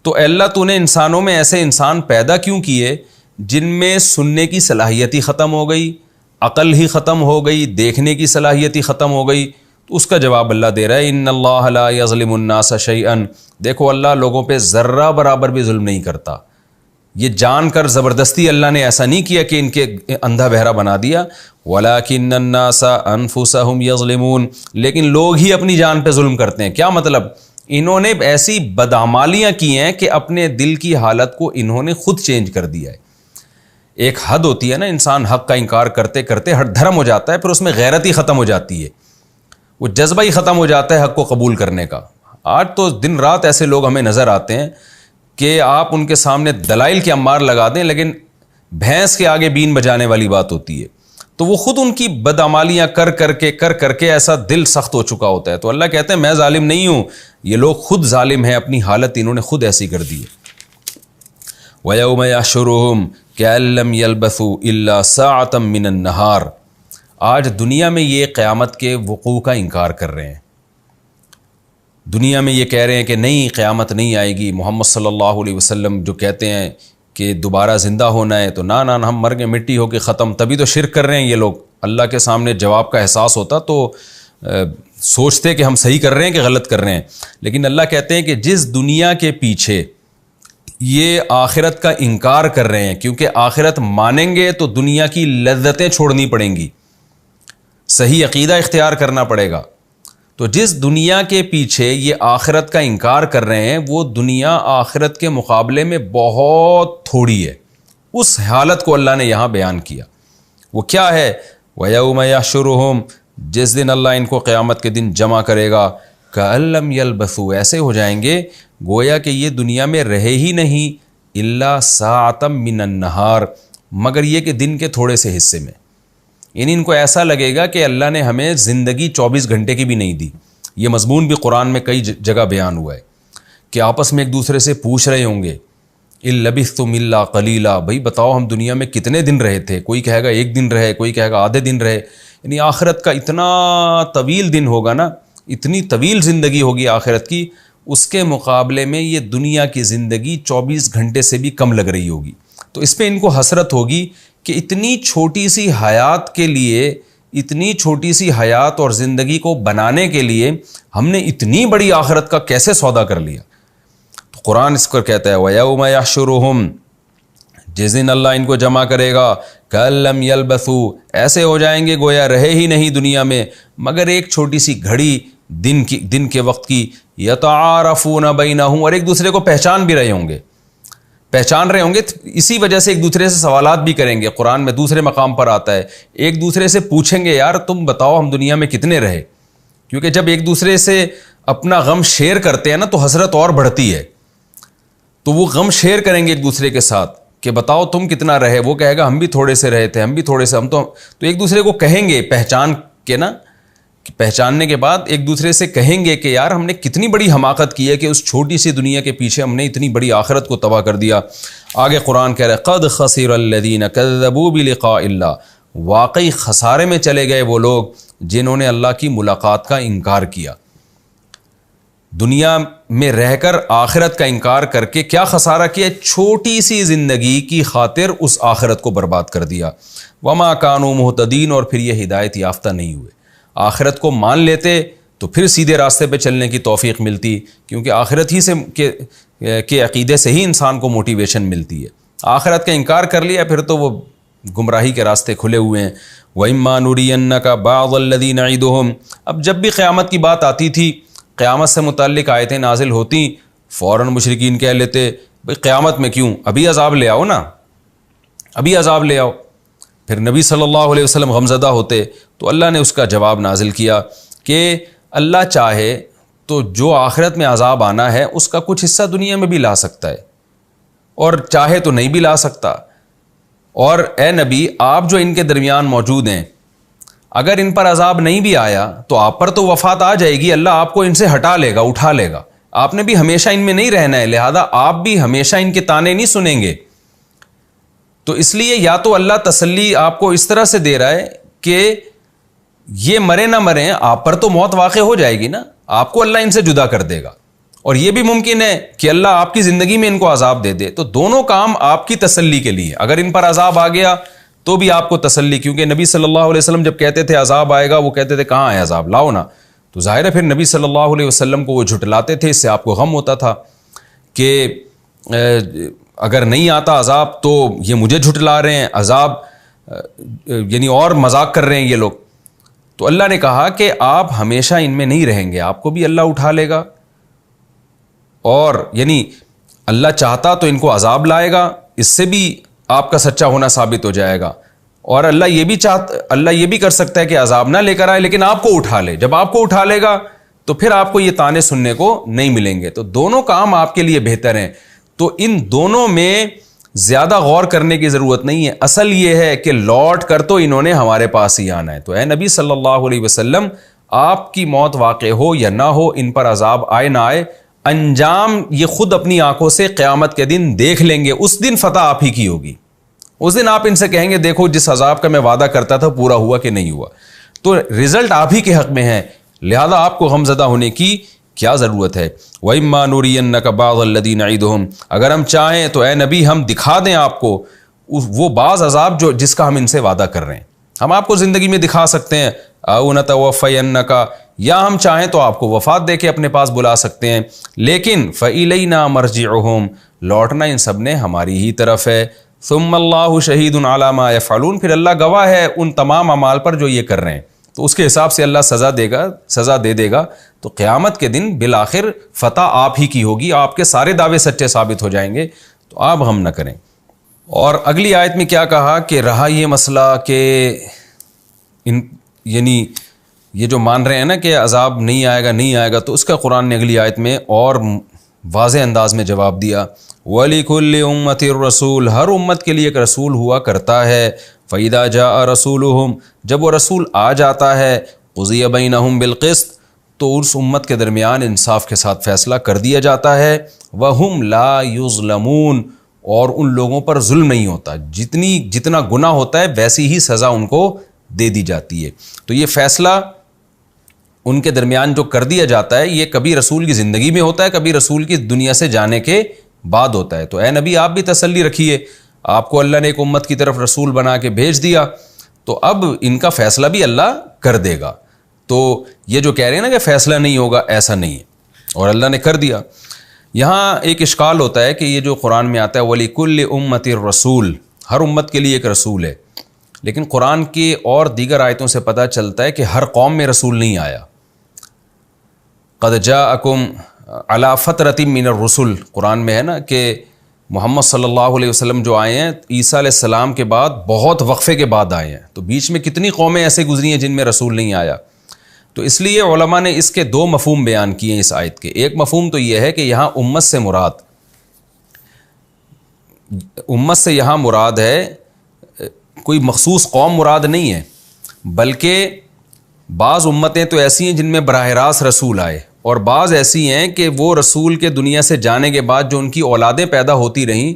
Speaker 2: تو اللہ تو نے انسانوں میں ایسے انسان پیدا کیوں کیے جن میں سننے کی صلاحیت ہی ختم ہو گئی، عقل ہی ختم ہو گئی، دیکھنے کی صلاحیت ہی ختم ہو گئی؟ تو اس کا جواب اللہ دے رہا ہے ان اللہ لا یظلم الناس شیئا، دیکھو اللہ لوگوں پہ ذرہ برابر بھی ظلم نہیں کرتا۔ یہ جان کر زبردستی اللہ نے ایسا نہیں کیا کہ ان کے اندھا بہرا بنا دیا، وَلَكِنَّ النَّاسَ أَنفُسَهُمْ يَظْلِمُونَ، لیکن لوگ ہی اپنی جان پہ ظلم کرتے ہیں۔ کیا مطلب؟ انہوں نے ایسی بدعمالیاں کی ہیں کہ اپنے دل کی حالت کو انہوں نے خود چینج کر دیا ہے۔ ایک حد ہوتی ہے نا، انسان حق کا انکار کرتے کرتے ہر دھرم ہو جاتا ہے، پھر اس میں غیرت ہی ختم ہو جاتی ہے، وہ جذبہ ہی ختم ہو جاتا ہے حق کو قبول کرنے کا۔ آج تو دن رات ایسے لوگ ہمیں نظر آتے ہیں کہ آپ ان کے سامنے دلائل کے انبار لگا دیں لیکن بھینس کے آگے بین بجانے والی بات ہوتی ہے۔ تو وہ خود ان کی بدعمالیاں کر کر کے ایسا دل سخت ہو چکا ہوتا ہے۔ تو اللہ کہتے ہیں میں ظالم نہیں ہوں، یہ لوگ خود ظالم ہیں، اپنی حالت انہوں نے خود ایسی کر دی ہے۔ وَيَوْمَ يَحْشُرُهُمْ كَأَن لَّمْ يَلْبَثُوا إِلَّا سَاعَةً مِّنَ النَّهَارِ، آج دنیا میں یہ قیامت کے وقوع کا انکار کر رہے ہیں، دنیا میں یہ کہہ رہے ہیں کہ نہیں قیامت نہیں آئے گی۔ محمد صلی اللہ علیہ وسلم جو کہتے ہیں کہ دوبارہ زندہ ہونا ہے تو نہ ہم مر گئے مٹی ہو کے ختم، تبھی تو شرک کر رہے ہیں یہ لوگ۔ اللہ کے سامنے جواب کا احساس ہوتا تو سوچتے کہ ہم صحیح کر رہے ہیں کہ غلط کر رہے ہیں۔ لیکن اللہ کہتے ہیں کہ جس دنیا کے پیچھے یہ آخرت کا انکار کر رہے ہیں، کیونکہ آخرت مانیں گے تو دنیا کی لذتیں چھوڑنی پڑیں گی، صحیح عقیدہ اختیار کرنا پڑے گا۔ تو جس دنیا کے پیچھے یہ آخرت کا انکار کر رہے ہیں وہ دنیا آخرت کے مقابلے میں بہت تھوڑی ہے، اس حالت کو اللہ نے یہاں بیان کیا۔ وہ کیا ہے؟ وَيَوْمَ يَحْشُرُهُمْ، جس دن اللہ ان کو قیامت کے دن جمع کرے گا، كَأَن لَّمْ يَلْبَثُوا، ایسے ہو جائیں گے گویا کہ یہ دنیا میں رہے ہی نہیں، إِلَّا سَاعَةً مِّنَ النَّهَارِ، مگر یہ کہ دن کے تھوڑے سے حصے میں۔ یعنی ان کو ایسا لگے گا کہ اللہ نے ہمیں زندگی 24 گھنٹے کی بھی نہیں دی۔ یہ مضمون بھی قرآن میں کئی جگہ بیان ہوا ہے کہ آپس میں ایک دوسرے سے پوچھ رہے ہوں گے إِن لَبِثْتُمْ إِلَّا قَلِيلًا، بھائی بتاؤ ہم دنیا میں کتنے دن رہے تھے؟ کوئی کہے گا 1 دن رہے، کوئی کہے گا آدھے دن رہے۔ یعنی آخرت کا اتنا طویل دن ہوگا نا، اتنی طویل زندگی ہوگی آخرت کی، اس کے مقابلے میں یہ دنیا کی زندگی 24 گھنٹے سے بھی کم لگ رہی ہوگی۔ تو اس پہ ان کو حسرت ہوگی کہ اتنی چھوٹی سی حیات کے لیے، اتنی چھوٹی سی حیات اور زندگی کو بنانے کے لیے ہم نے اتنی بڑی آخرت کا کیسے سودا کر لیا۔ تو قرآن اس کو کہتا ہے وَيَوْمَ يَحْشُرُهُمْ، جس دن اللہ ان کو جمع کرے گا، كَأَن لَّمْ يَلْبَثُوا، ایسے ہو جائیں گے گویا رہے ہی نہیں دنیا میں مگر ایک چھوٹی سی گھڑی دن کے وقت کی، يَتَعَارَفُونَ بَيْنَهُمْ، اور ایک دوسرے کو پہچان بھی رہے ہوں گے، اسی وجہ سے ایک دوسرے سے سوالات بھی کریں گے۔ قرآن میں دوسرے مقام پر آتا ہے ایک دوسرے سے پوچھیں گے یار تم بتاؤ ہم دنیا میں کتنے رہے، کیونکہ جب ایک دوسرے سے اپنا غم شیئر کرتے ہیں نا تو حسرت اور بڑھتی ہے، تو وہ غم شیئر کریں گے ایک دوسرے کے ساتھ کہ بتاؤ تم کتنا رہے، وہ کہے گا ہم بھی تھوڑے سے رہے تھے، ہم بھی تھوڑے سے، تو ایک دوسرے کو کہیں گے پہچان کے نا، پہچاننے کے بعد ایک دوسرے سے کہیں گے کہ یار ہم نے کتنی بڑی حماقت کی ہے کہ اس چھوٹی سی دنیا کے پیچھے ہم نے اتنی بڑی آخرت کو تباہ کر دیا۔ آگے قرآن کہہ رہا ہے قد خسر الذین کذبوا بلقاء اللہ، واقعی خسارے میں چلے گئے وہ لوگ جنہوں نے اللہ کی ملاقات کا انکار کیا۔ دنیا میں رہ کر آخرت کا انکار کر کے کیا خسارہ کیا؟ چھوٹی سی زندگی کی خاطر اس آخرت کو برباد کر دیا۔ وما کانوا مہتدین، اور پھر یہ ہدایت یافتہ نہیں ہوئے۔ آخرت کو مان لیتے تو پھر سیدھے راستے پہ چلنے کی توفیق ملتی، کیونکہ آخرت ہی سے کے عقیدے سے ہی انسان کو موٹیویشن ملتی ہے۔ آخرت کا انکار کر لیا پھر تو وہ گمراہی کے راستے کھلے ہوئے ہیں۔ وَإِمَّا نُرِيَنَّكَ بَعْضَ الَّذِي نَعِدُهُمْ، اب جب بھی قیامت کی بات آتی تھی، قیامت سے متعلق آیتیں نازل ہوتی، فوراً مشرکین کہہ لیتے بھئی قیامت میں کیوں، ابھی عذاب لے آؤ نا، ابھی عذاب لے آؤ۔ پھر نبی صلی اللہ علیہ وسلم غمزدہ ہوتے تو اللہ نے اس کا جواب نازل کیا کہ اللہ چاہے تو جو آخرت میں عذاب آنا ہے اس کا کچھ حصہ دنیا میں بھی لا سکتا ہے، اور چاہے تو نہیں بھی لا سکتا۔ اور اے نبی آپ جو ان کے درمیان موجود ہیں، اگر ان پر عذاب نہیں بھی آیا تو آپ پر تو وفات آ جائے گی، اللہ آپ کو ان سے ہٹا لے گا، اٹھا لے گا، آپ نے بھی ہمیشہ ان میں نہیں رہنا ہے، لہذا آپ بھی ہمیشہ ان کے طعنے نہیں سنیں گے۔ تو اس لیے یا تو اللہ تسلی آپ کو اس طرح سے دے رہا ہے کہ یہ مرے نہ مریں، آپ پر تو موت واقع ہو جائے گی نا، آپ کو اللہ ان سے جدا کر دے گا، اور یہ بھی ممکن ہے کہ اللہ آپ کی زندگی میں ان کو عذاب دے دے، تو دونوں کام آپ کی تسلی کے لیے۔ اگر ان پر عذاب آ گیا تو بھی آپ کو تسلی، کیونکہ نبی صلی اللہ علیہ وسلم جب کہتے تھے عذاب آئے گا وہ کہتے تھے کہاں ہے عذاب، لاؤ نا، تو ظاہر ہے پھر نبی صلی اللہ علیہ وسلم کو وہ جھٹلاتے تھے، اس سے آپ کو غم ہوتا تھا کہ اگر نہیں آتا عذاب تو یہ مجھے جھٹلا رہے ہیں، عذاب یعنی اور مذاق کر رہے ہیں یہ لوگ۔ تو اللہ نے کہا کہ آپ ہمیشہ ان میں نہیں رہیں گے، آپ کو بھی اللہ اٹھا لے گا، اور یعنی اللہ چاہتا تو ان کو عذاب لائے گا، اس سے بھی آپ کا سچا ہونا ثابت ہو جائے گا، اور اللہ یہ بھی کر سکتا ہے کہ عذاب نہ لے کر آئے لیکن آپ کو اٹھا لے، جب آپ کو اٹھا لے گا تو پھر آپ کو یہ طعنے سننے کو نہیں ملیں گے۔ تو دونوں کام آپ کے لیے بہتر ہیں، تو ان دونوں میں زیادہ غور کرنے کی ضرورت نہیں ہے، اصل یہ ہے کہ لوٹ کر تو انہوں نے ہمارے پاس ہی آنا ہے۔ تو اے نبی صلی اللہ علیہ وسلم آپ کی موت واقع ہو یا نہ ہو، ان پر عذاب آئے نہ آئے، انجام یہ خود اپنی آنکھوں سے قیامت کے دن دیکھ لیں گے، اس دن فتح آپ ہی کی ہوگی، اس دن آپ ان سے کہیں گے دیکھو جس عذاب کا میں وعدہ کرتا تھا پورا ہوا کہ نہیں ہوا، تو رزلٹ آپ ہی کے حق میں ہے، لہذا آپ کو غمزدہ ہونے کی کیا ضرورت ہے۔ وَإِمَّا نُرِيَنَّكَ بَعْضَ الَّذِي نَعِدُهُمْ، اگر ہم چاہیں تو اے نبی ہم دکھا دیں آپ کو وہ بعض عذاب جس کا ہم ان سے وعدہ کر رہے ہیں، ہم آپ کو زندگی میں دکھا سکتے ہیں، أَوْ نَتَوَفَّيَنَّكَ، یا ہم چاہیں تو آپ کو وفات دے کے اپنے پاس بلا سکتے ہیں، لیکن فَإِلَيْنَا مَرْجِعُهُمْ، لوٹنا ان سب نے ہماری ہی طرف ہے، ثُمَّ اللَّهُ شَهِيدٌ عَلَى مَا يَفْعَلُونَ، پھر اللہ گواہ ہے ان تمام اعمال پر جو یہ کر رہے ہیں، تو اس کے حساب سے اللہ سزا دے دے گا، تو قیامت کے دن بالآخر فتح آپ ہی کی ہوگی، آپ کے سارے دعوے سچے ثابت ہو جائیں گے، تو آپ غم نہ کریں۔ اور اگلی آیت میں کیا کہا کہ رہا یہ مسئلہ کہ یعنی یہ جو مان رہے ہیں نا کہ عذاب نہیں آئے گا، تو اس کا قرآن نے اگلی آیت میں اور واضح انداز میں جواب دیا، وَلِكُلِّ أُمَّةٍ الرَّسُولُ، ہر امت کے لیے ایک رسول ہوا کرتا ہے، فَإِذَا جَاءَ رَسُولُهُمْ، جب وہ رسول آ جاتا ہے، قُضِيَ بَيْنَهُمْ بِالْقِسْطِ، تو اس امت کے درمیان انصاف کے ساتھ فیصلہ کر دیا جاتا ہے، وَهُمْ لَا يُظْلَمُونَ، اور ان لوگوں پر ظلم نہیں ہوتا، جتنا گناہ ہوتا ہے ویسی ہی سزا ان کو دے دی جاتی ہے۔ تو یہ فیصلہ ان کے درمیان جو کر دیا جاتا ہے یہ کبھی رسول کی زندگی میں ہوتا ہے، کبھی رسول کی دنیا سے جانے کے بعد ہوتا ہے۔ تو اے نبی آپ بھی تسلی رکھیے، آپ کو اللہ نے ایک امت کی طرف رسول بنا کے بھیج دیا، تو اب ان کا فیصلہ بھی اللہ کر دے گا۔ تو یہ جو کہہ رہے ہیں نا کہ فیصلہ نہیں ہوگا، ایسا نہیں ہے، اور اللہ نے کر دیا۔ یہاں ایک اشکال ہوتا ہے کہ یہ جو قرآن میں آتا ہے وَلِكُلِّ أُمَّةٍ رسول، ہر امت کے لیے ایک رسول ہے، لیکن قرآن کی اور دیگر آیتوں سے پتہ چلتا ہے کہ ہر قوم میں رسول نہیں آیا۔ قَدْ جَاءَكُمْ عَلَىٰ فَتْرَةٍ مِّنَ الرُّسُلِ، قرآن میں ہے نا کہ محمد صلی اللہ علیہ وسلم جو آئے ہیں عیسیٰ علیہ السلام کے بعد بہت وقفے کے بعد آئے ہیں، تو بیچ میں کتنی قومیں ایسے گزری ہیں جن میں رسول نہیں آیا۔ تو اس لیے علماء نے اس کے دو مفہوم بیان کیے ہیں اس آیت کے۔ ایک مفہوم تو یہ ہے کہ یہاں امت سے مراد ہے کوئی مخصوص قوم مراد نہیں ہے، بلکہ بعض امتیں تو ایسی ہیں جن میں براہ راست رسول آئے، اور بعض ایسی ہیں کہ وہ رسول کے دنیا سے جانے کے بعد جو ان کی اولادیں پیدا ہوتی رہیں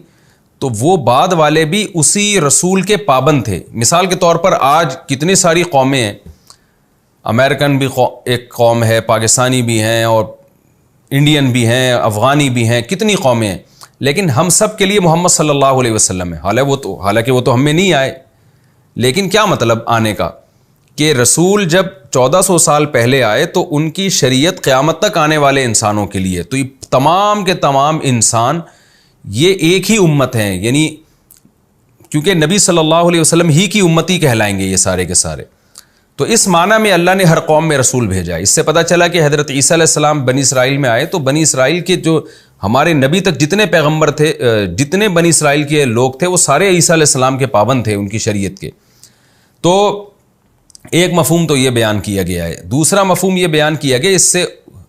Speaker 2: تو وہ بعد والے بھی اسی رسول کے پابند تھے۔ مثال کے طور پر آج کتنی ساری قومیں ہیں، امریکن بھی ایک قوم ہے، پاکستانی بھی ہیں، اور انڈین بھی ہیں، افغانی بھی ہیں، کتنی قومیں ہیں، لیکن ہم سب کے لیے محمد صلی اللہ علیہ وسلم ہے۔ حالانکہ وہ تو ہم میں نہیں آئے، لیکن کیا مطلب آنے کا کہ رسول جب 1400 سال پہلے آئے تو ان کی شریعت قیامت تک آنے والے انسانوں کے لیے، تو یہ تمام کے تمام انسان یہ ایک ہی امت ہیں، یعنی کیونکہ نبی صلی اللہ علیہ وسلم ہی کی امتی کہلائیں گے یہ سارے کے سارے۔ تو اس معنی میں اللہ نے ہر قوم میں رسول بھیجا۔ اس سے پتہ چلا کہ حضرت عیسیٰ علیہ السلام بنی اسرائیل میں آئے تو بنی اسرائیل کے جو ہمارے نبی تک جتنے پیغمبر تھے، جتنے بنی اسرائیل کے لوگ تھے، وہ سارے عیسیٰ علیہ السلام کے پابند تھے، ان کی شریعت کے۔ تو ایک مفہوم تو یہ بیان کیا گیا ہے۔ دوسرا مفہوم یہ بیان کیا گیا، اس سے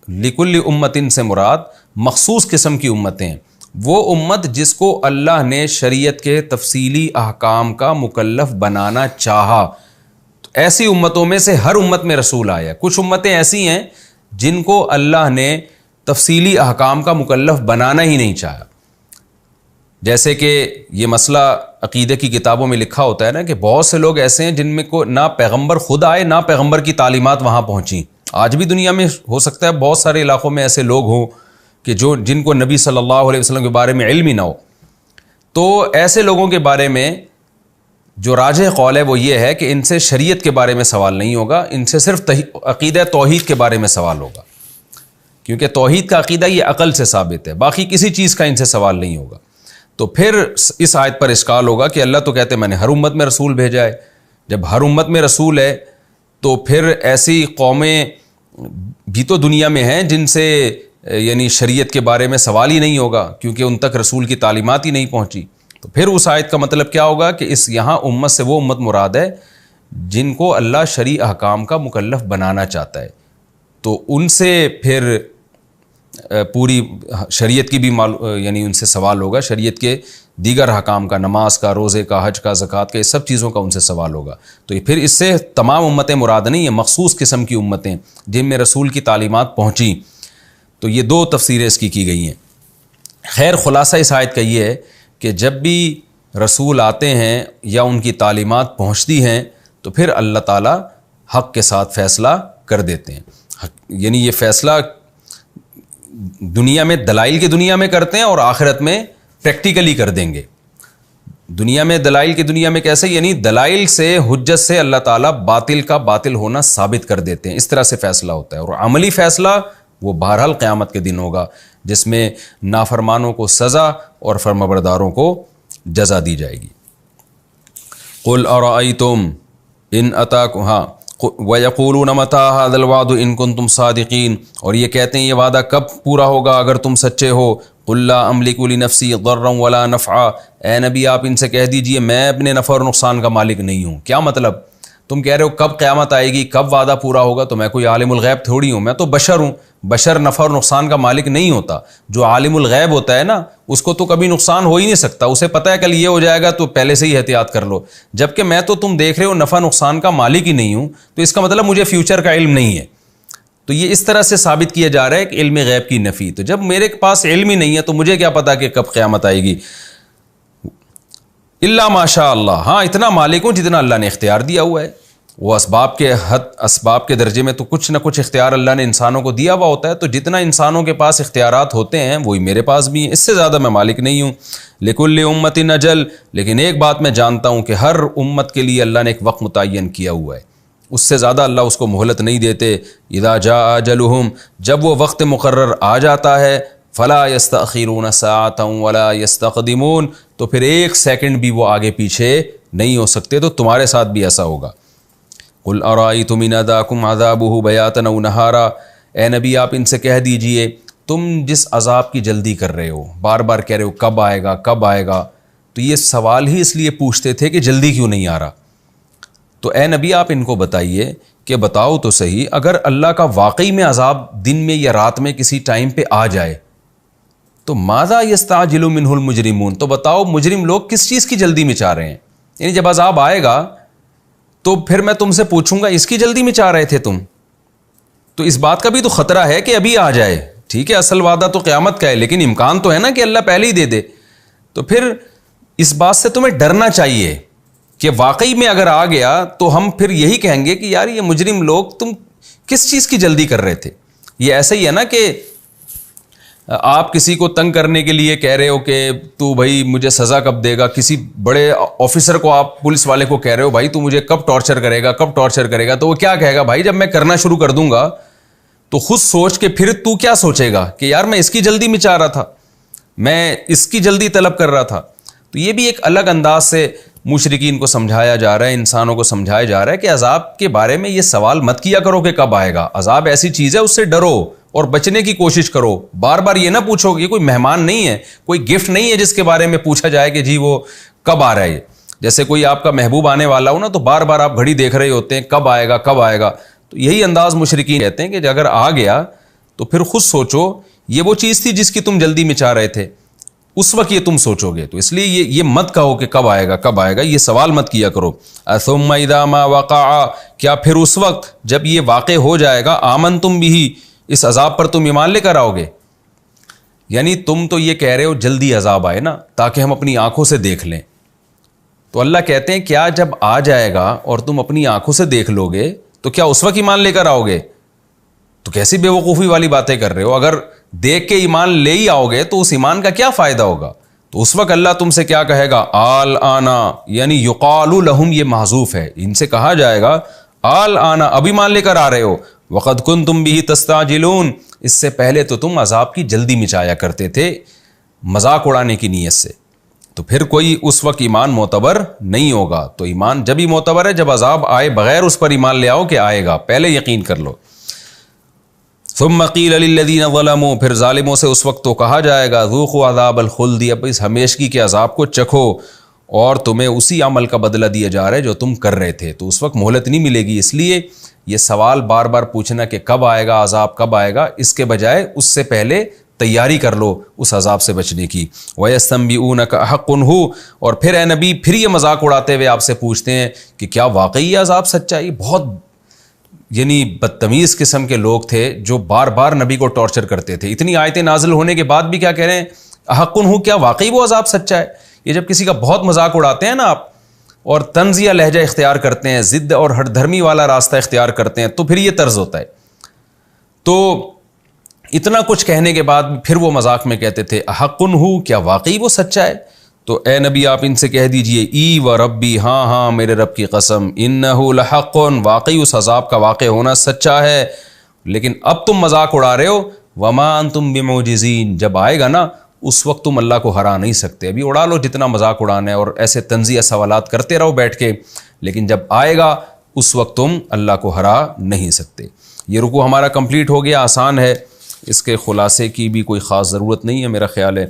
Speaker 2: لِكُلِّ أُمَّةٍ سے مراد مخصوص قسم کی امتیں، وہ امت جس کو اللہ نے شریعت کے تفصیلی احکام کا مکلف بنانا چاہا۔ ایسی امتوں میں سے ہر امت میں رسول آیا۔ کچھ امتیں ایسی ہیں جن کو اللہ نے تفصیلی احکام کا مکلف بنانا ہی نہیں چاہا، جیسے کہ یہ مسئلہ عقیدے کی کتابوں میں لکھا ہوتا ہے نا کہ بہت سے لوگ ایسے ہیں جن میں کو نہ پیغمبر خود آئے نہ پیغمبر کی تعلیمات وہاں پہنچیں۔ آج بھی دنیا میں ہو سکتا ہے بہت سارے علاقوں میں ایسے لوگ ہوں کہ جن کو نبی صلی اللہ علیہ وسلم کے بارے میں علم ہی نہ ہو۔ تو ایسے لوگوں کے بارے میں جو راجح قول ہے وہ یہ ہے کہ ان سے شریعت کے بارے میں سوال نہیں ہوگا، ان سے صرف عقیدہ توحید کے بارے میں سوال ہوگا، کیونکہ توحید کا عقیدہ یہ عقل سے ثابت ہے، باقی کسی چیز کا ان سے سوال نہیں ہوگا۔ تو پھر اس آیت پر اشکال ہوگا کہ اللہ تو کہتے ہیں میں نے ہر امت میں رسول بھیجا ہے۔ جب ہر امت میں رسول ہے تو پھر ایسی قومیں بھی تو دنیا میں ہیں جن سے یعنی شریعت کے بارے میں سوال ہی نہیں ہوگا، کیونکہ ان تک رسول کی تعلیمات ہی نہیں پہنچی۔ تو پھر اس آیت کا مطلب کیا ہوگا کہ اس یہاں امت سے وہ امت مراد ہے جن کو اللہ شرعی احکام کا مکلف بنانا چاہتا ہے، تو ان سے پھر پوری شریعت کی بھی یعنی ان سے سوال ہوگا، شریعت کے دیگر احکام کا، نماز کا، روزے کا، حج کا، زکوٰۃ کا، یہ سب چیزوں کا ان سے سوال ہوگا۔ تو پھر اس سے تمام امتیں مراد نہیں ہیں، مخصوص قسم کی امتیں جن میں رسول کی تعلیمات پہنچیں۔ تو یہ دو تفسیریں اس کی گئی ہیں۔ خیر خلاصہ اس آیت کا یہ ہے کہ جب بھی رسول آتے ہیں یا ان کی تعلیمات پہنچتی ہیں تو پھر اللہ تعالیٰ حق کے ساتھ فیصلہ کر دیتے ہیں، یعنی یہ فیصلہ دنیا میں دلائل کی دنیا میں کرتے ہیں اور آخرت میں پریکٹیکلی کر دیں گے۔ دنیا میں دلائل کی دنیا میں کیسے، یعنی دلائل سے، حجت سے اللہ تعالیٰ باطل کا باطل ہونا ثابت کر دیتے ہیں، اس طرح سے فیصلہ ہوتا ہے۔ اور عملی فیصلہ وہ بہرحال قیامت کے دن ہوگا، جس میں نافرمانوں کو سزا اور فرمانبرداروں کو جزا دی جائے گی۔ قل ارأیتم ان اتاکم وَيَقُولُونَ مَتَىٰ هَٰذَا الْوَعْدُ إِن كُنتُمْ صَادِقِينَ، اور یہ کہتے ہیں یہ وعدہ کب پورا ہوگا اگر تم سچے ہو۔ قُل لَّا أَمْلِكُ لِنَفْسِي ضَرًّا وَلَا نَفْعًا، اے نبی آپ ان سے کہہ دیجئے میں اپنے نفع اور نقصان کا مالک نہیں ہوں۔ کیا مطلب؟ تم کہہ رہے ہو کب قیامت آئے گی، کب وعدہ پورا ہوگا، تو میں کوئی عالم الغیب تھوڑی ہوں، میں تو بشر ہوں، بشر نفع اور نقصان کا مالک نہیں ہوتا۔ جو عالم الغیب ہوتا ہے نا اس کو تو کبھی نقصان ہو ہی نہیں سکتا، اسے پتہ ہے کل یہ ہو جائے گا تو پہلے سے ہی احتیاط کر لو، جبکہ میں تو تم دیکھ رہے ہو نفع نقصان کا مالک ہی نہیں ہوں، تو اس کا مطلب مجھے فیوچر کا علم نہیں ہے۔ تو یہ اس طرح سے ثابت کیا جا رہا ہے کہ علم غیب کی نفی۔ تو جب میرے پاس علم ہی نہیں ہے تو مجھے کیا پتا کہ کب قیامت آئے گی۔ الا ماشاء اللہ، ہاں اتنا مالک ہوں جتنا اللہ نے اختیار دیا ہوا ہے۔ وہ اسباب کے درجے میں تو کچھ نہ کچھ اختیار اللہ نے انسانوں کو دیا ہوا ہوتا ہے، تو جتنا انسانوں کے پاس اختیارات ہوتے ہیں وہی میرے پاس بھی ہیں، اس سے زیادہ میں مالک نہیں ہوں۔ لکل امت اجل، لیکن ایک بات میں جانتا ہوں کہ ہر امت کے لیے اللہ نے ایک وقت متعین کیا ہوا ہے، اس سے زیادہ اللہ اس کو مہلت نہیں دیتے۔ اذا جاء اجلہم، جب وہ وقت مقرر آ جاتا ہے، فلا یستأخرون ساعۃ ولا یستقدمون، تو پھر ایک سیکنڈ بھی وہ آگے پیچھے نہیں ہو سکتے. تو تمہارے ساتھ بھی ایسا ہوگا. قل ارأیتم ان اتاکم عذابہ بیاتا او نہارا، اے نبی آپ ان سے کہہ دیجئے تم جس عذاب کی جلدی کر رہے ہو، بار بار کہہ رہے ہو کب آئے گا کب آئے گا، تو یہ سوال ہی اس لیے پوچھتے تھے کہ جلدی کیوں نہیں آ رہا. تو اے نبی آپ ان کو بتائیے کہ بتاؤ تو صحیح، اگر اللہ کا واقعی میں عذاب دن میں یا رات میں کسی ٹائم پہ آ جائے تو ماذا یستعجل منہ المجرمون، تو بتاؤ مجرم لوگ کس چیز کی جلدی میں چاہ رہے ہیں. یعنی جب عذاب آئے گا تو پھر میں تم سے پوچھوں گا اس کی جلدی میں چاہ رہے تھے تم، تو اس بات کا بھی تو خطرہ ہے کہ ابھی آ جائے. ٹھیک ہے اصل وعدہ تو قیامت کا ہے، لیکن امکان تو ہے نا کہ اللہ پہلے ہی دے دے. تو پھر اس بات سے تمہیں ڈرنا چاہیے کہ واقعی میں اگر آ گیا تو ہم پھر یہی کہیں گے کہ یار یہ مجرم لوگ تم کس چیز کی جلدی کر رہے تھے. یہ ایسا ہی ہے نا کہ آپ کسی کو تنگ کرنے کے لیے کہہ رہے ہو کہ تو بھائی مجھے سزا کب دے گا، کسی بڑے آفیسر کو آپ پولیس والے کو کہہ رہے ہو بھائی تو مجھے کب ٹارچر کرے گا کب ٹارچر کرے گا، تو وہ کیا کہے گا بھائی جب میں کرنا شروع کر دوں گا تو خود سوچ کے پھر تو کیا سوچے گا کہ یار میں اس کی جلدی میں چاہ رہا تھا، میں اس کی جلدی طلب کر رہا تھا. تو یہ بھی ایک الگ انداز سے مشرکین کو سمجھایا جا رہا ہے، انسانوں کو سمجھایا جا رہا ہے کہ عذاب کے بارے میں یہ سوال مت کیا کرو کہ کب آئے گا. عذاب ایسی چیز ہے اس سے ڈرو اور بچنے کی کوشش کرو. بار بار یہ نہ پوچھو کہ یہ کوئی مہمان نہیں ہے، کوئی گفٹ نہیں ہے جس کے بارے میں پوچھا جائے کہ جی وہ کب آ رہا ہے. جیسے کوئی آپ کا محبوب آنے والا ہو نا تو بار بار آپ گھڑی دیکھ رہے ہوتے ہیں کب آئے گا کب آئے گا. تو یہی انداز مشرکین کہتے ہیں کہ اگر آ گیا تو پھر خود سوچو یہ وہ چیز تھی جس کی تم جلدی میں چاہ رہے تھے، اس وقت یہ تم سوچو گے. تو اس لیے یہ مت کہو کہ کب آئے گا کب آئے گا، یہ سوال مت کیا کرو. ثم اذا ما وقع، کیا پھر اس وقت جب یہ واقع ہو جائے گا آمنتم بھی، اس عذاب پر تم ایمان لے کر آؤ گے. یعنی تم تو یہ کہہ رہے ہو جلدی عذاب آئے نا تاکہ ہم اپنی آنکھوں سے دیکھ لیں. تو اللہ کہتے ہیں کیا جب آ جائے گا اور تم اپنی آنکھوں سے دیکھ لو گے تو کیا اس وقت ایمان لے کر آؤ گے؟ تو کیسی بے وقوفی والی باتیں کر رہے ہو. اگر دیکھ کے ایمان لے ہی آؤ گے تو اس ایمان کا کیا فائدہ ہوگا؟ تو اس وقت اللہ تم سے کیا کہے گا؟ آل آنا، یعنی یقال لہم، یہ محذوف ہے، ان سے کہا جائے گا آل آنا، اب ایمان لے کر آ رہے ہو. وقد کنتم بہ تستعجلون، اس سے پہلے تو تم عذاب کی جلدی مچایا کرتے تھے مذاق اڑانے کی نیت سے. تو پھر کوئی اس وقت ایمان معتبر نہیں ہوگا. تو ایمان جب ہی معتبر ہے جب عذاب آئے بغیر اس پر ایمان لے آؤ کہ آئے گا، پہلے یقین کر لو. ثم قیل للذین ظلموا، پھر ظالموں سے اس وقت تو کہا جائے گا ذوقوا عذاب الخلد، اب اس ہمیشگی کے عذاب کو چکھو اور تمہیں اسی عمل کا بدلہ دیا جا رہا ہے جو تم کر رہے تھے. تو اس وقت مہلت نہیں ملے گی. اس لیے یہ سوال بار بار پوچھنا کہ کب آئے گا عذاب کب آئے گا، اس کے بجائے اس سے پہلے تیاری کر لو اس عذاب سے بچنے کی. وَيَسْتَنْبِئُونَكَ أَحَقٌّ هُوَ، اور پھر اے نبی پھر یہ مذاق اڑاتے ہوئے آپ سے پوچھتے ہیں کہ کیا واقعی یہ عذاب سچا ہے. یہ بہت یعنی بدتمیز قسم کے لوگ تھے جو بار بار نبی کو ٹارچر کرتے تھے. اتنی آیتیں نازل ہونے کے بعد بھی کیا کہہ رہے ہیں؟ احق ہوں، کیا واقعی وہ عذاب سچا ہے. یہ جب کسی کا بہت مذاق اڑاتے ہیں نا آپ اور طنزیہ لہجہ اختیار کرتے ہیں، ضد اور ہٹ دھرمی والا راستہ اختیار کرتے ہیں، تو پھر یہ طرز ہوتا ہے. تو اتنا کچھ کہنے کے بعد پھر وہ مذاق میں کہتے تھے احق ہوں، کیا واقعی وہ سچا ہے. تو اے نبی آپ ان سے کہہ دیجئے ای و ربی، ہاں ہاں میرے رب کی قسم، انہ لحق، واقعی اس عذاب کا واقع ہونا سچا ہے. لیکن اب تم مذاق اڑا رہے ہو. وما انتم بمعجزین، جب آئے گا نا اس وقت تم اللہ کو ہرا نہیں سکتے. ابھی اڑا لو جتنا مذاق اڑانا ہے اور ایسے طنزیہ سوالات کرتے رہو بیٹھ کے، لیکن جب آئے گا اس وقت تم اللہ کو ہرا نہیں سکتے. یہ رکوع ہمارا کمپلیٹ ہو گیا، آسان ہے، اس کے خلاصے کی بھی کوئی خاص ضرورت نہیں ہے میرا خیال ہے.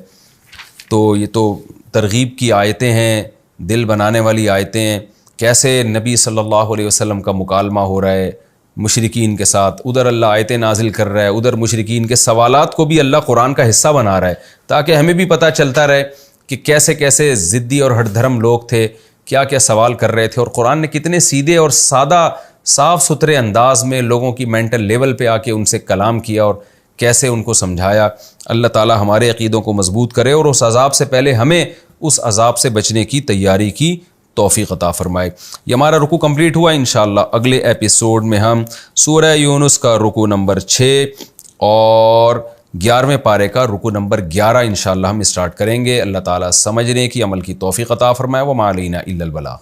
Speaker 2: تو یہ تو ترغیب کی آیتیں ہیں، دل بنانے والی آیتیں ہیں. کیسے نبی صلی اللہ علیہ وسلم کا مکالمہ ہو رہا ہے مشرکین کے ساتھ، ادھر اللہ آیتیں نازل کر رہا ہے، ادھر مشرکین کے سوالات کو بھی اللہ قرآن کا حصہ بنا رہا ہے تاکہ ہمیں بھی پتہ چلتا رہے کہ کیسے کیسے ضدی اور ہٹ دھرم لوگ تھے، کیا کیا سوال کر رہے تھے، اور قرآن نے کتنے سیدھے اور سادہ صاف ستھرے انداز میں لوگوں کی مینٹل لیول پہ آ کے ان سے کلام کیا اور کیسے ان کو سمجھایا. اللہ تعالی ہمارے عقیدوں کو مضبوط کرے اور اس عذاب سے پہلے ہمیں اس عذاب سے بچنے کی تیاری کی توفیق عطا فرمائے. یہ ہمارا رکوع کمپلیٹ ہوا. انشاءاللہ اگلے ایپیسوڈ میں ہم سورہ یونس کا رکوع نمبر 6 اور 11ویں پارے کا رکوع نمبر 11 انشاءاللہ ہم اسٹارٹ کریں گے. اللہ تعالیٰ سمجھنے کی عمل کی توفیق عطا فرمائے. وما علینا الا البلاغ.